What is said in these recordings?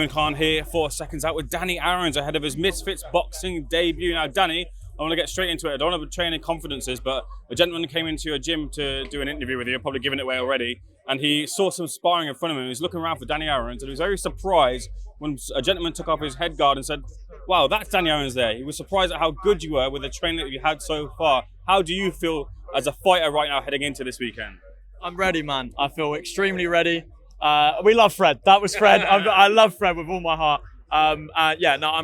Eamon Khan here for Seconds Out with Danny Aarons ahead of his Misfits Boxing Debut. Now, Danny, I want to get straight into it. I don't want to betray any confidences, but a gentleman came into your gym to do an interview with you, probably giving it away already, and he saw some sparring in front of him. He was looking around for Danny Aarons, and he was very surprised when a gentleman took off his head guard and said, wow, that's Danny Aarons there. He was surprised at how good you were with the training that you had so far. How do you feel as a fighter right now heading into this weekend? I'm ready, man. I feel extremely ready. We love Fred. That was Fred. I love Fred with all my heart. I'm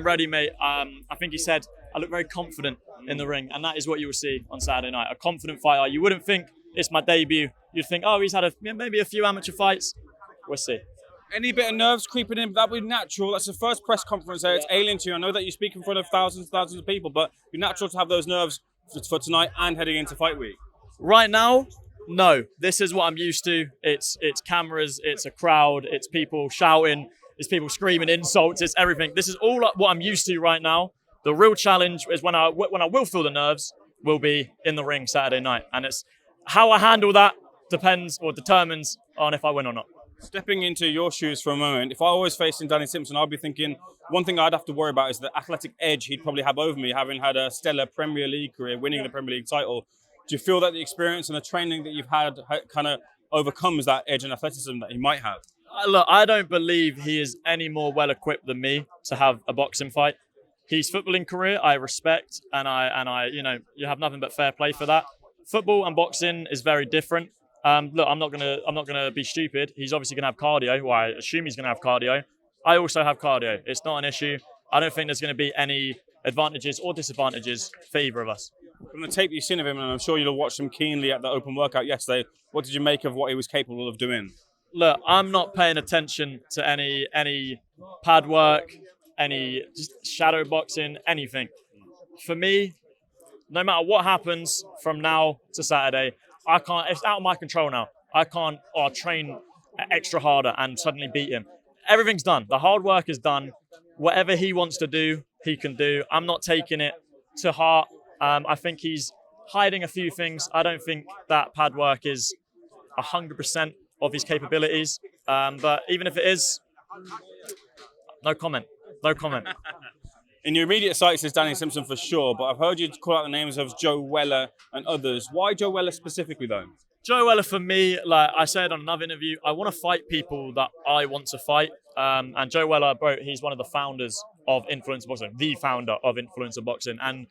ready, mate. I think he said I look very confident in the ring, and that is what you will see on Saturday night. A confident fighter. You wouldn't think it's my debut. You'd think, oh, he's had maybe a few amateur fights. We'll see. Any bit of nerves creeping in? That would be natural. That's the first press conference there. It's alien to you. I know that you speak in front of thousands of people, but it'd be natural to have those nerves for tonight and heading into fight week. Right now, no. This is what I'm used to. It's cameras, it's a crowd, it's people shouting, it's people screaming insults, it's everything. This is all what I'm used to right now. The real challenge is when I will feel the nerves will be in the ring Saturday night. And it's how I handle that depends or determines on if I win or not. Stepping into your shoes for a moment, if I was facing Danny Simpson, I'd be thinking one thing I'd have to worry about is the athletic edge he'd probably have over me, having had a stellar Premier League career, winning the Premier League title. Do you feel that the experience and the training that you've had kind of overcomes that edge and athleticism that he might have? Look, I don't believe he is any more well-equipped than me to have a boxing fight. His footballing career, I respect, and I, you have nothing but fair play for that. Football and boxing is very different. Look, I'm not gonna be stupid. He's obviously gonna have cardio. Well, I assume he's gonna have cardio. I also have cardio. It's not an issue. I don't think there's gonna be any advantages or disadvantages for either of us. From the tape you've seen of him, and I'm sure you'll have watched him keenly at the open workout yesterday, what did you make of what he was capable of doing? Look, I'm not paying attention to any pad work, any just shadow boxing, anything. For me, no matter what happens from now to Saturday, I can't. It's out of my control now. I can't train extra harder and suddenly beat him. Everything's done. The hard work is done. Whatever he wants to do, he can do. I'm not taking it to heart. I think he's hiding a few things. I don't think that pad work is 100% of his capabilities. But even if it is, no comment. No comment. In your immediate sights is Danny Simpson for sure, but I've heard you call out the names of Joe Weller and others. Why Joe Weller specifically, though? Joe Weller, for me, like I said on another interview, I want to fight people that I want to fight. And Joe Weller, bro, he's one of the founders of Influencer Boxing, the founder of Influencer Boxing. And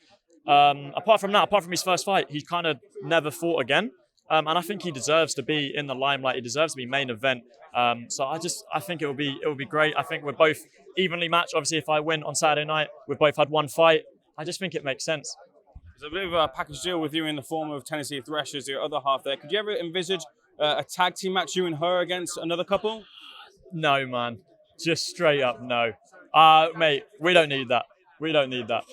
apart from his first fight, he kind of never fought again. And I think he deserves to be in the limelight. He deserves to be main event. So I think it will be great. I think we're both evenly matched. Obviously, if I win on Saturday night, we've both had one fight. I just think it makes sense. There's a bit of a package deal with you in the form of Tennessee Thresh as your other half there. Could you ever envisage a tag team match, you and her against another couple? No, man. Just straight up no. Mate, we don't need that. We don't need that.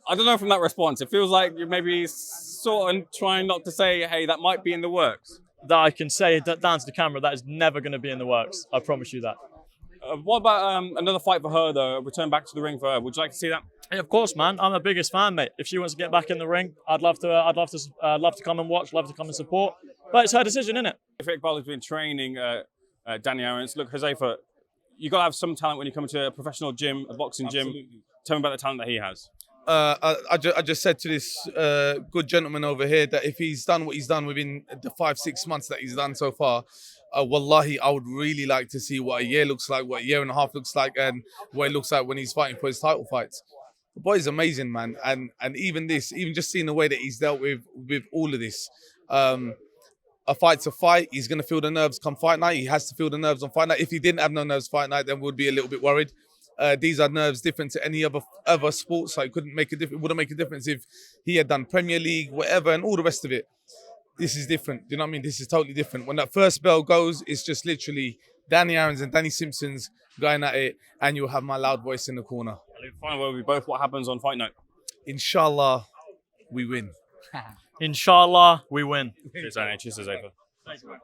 I don't know from that response. It feels like you're maybe sort of trying not to say, hey, that might be in the works. That I can say that down to the camera, that is never going to be in the works. I promise you that. What about another fight for her, though? Return back to the ring for her. Would you like to see that? Yeah, of course, man. I'm the biggest fan, mate. If she wants to get back in the ring, I'd love to come and watch, love to come and support. But it's her decision, isn't it? If Iqbal has been training Danny Aarons, look, Huzaifa, you got to have some talent when you come to a professional gym, a boxing gym. Absolutely. Tell me about the talent that he has. I just said to this good gentleman over here that if he's done what he's done within the 5-6 months that he's done so far, wallahi, I would really like to see what a year looks like, what a year and a half looks like, and what it looks like when he's fighting for his title fights. The boy's amazing, man. And even just seeing the way that he's dealt with all of this. A fight's a fight. He's going to feel the nerves come fight night. He has to feel the nerves on fight night. If he didn't have no nerves fight night, then we'd be a little bit worried. These are nerves different to any other sport, so it wouldn't make a difference if he had done Premier League, whatever, and all the rest of it. This is different. Do you know what I mean? This is totally different. When that first bell goes, it's just literally Danny Aarons and Danny Simpson's going at it, and you'll have my loud voice in the corner. Final word with both. What happens on fight night? Inshallah, we win. Inshallah, we win. Cheers, Huzaifa. Thanks, man.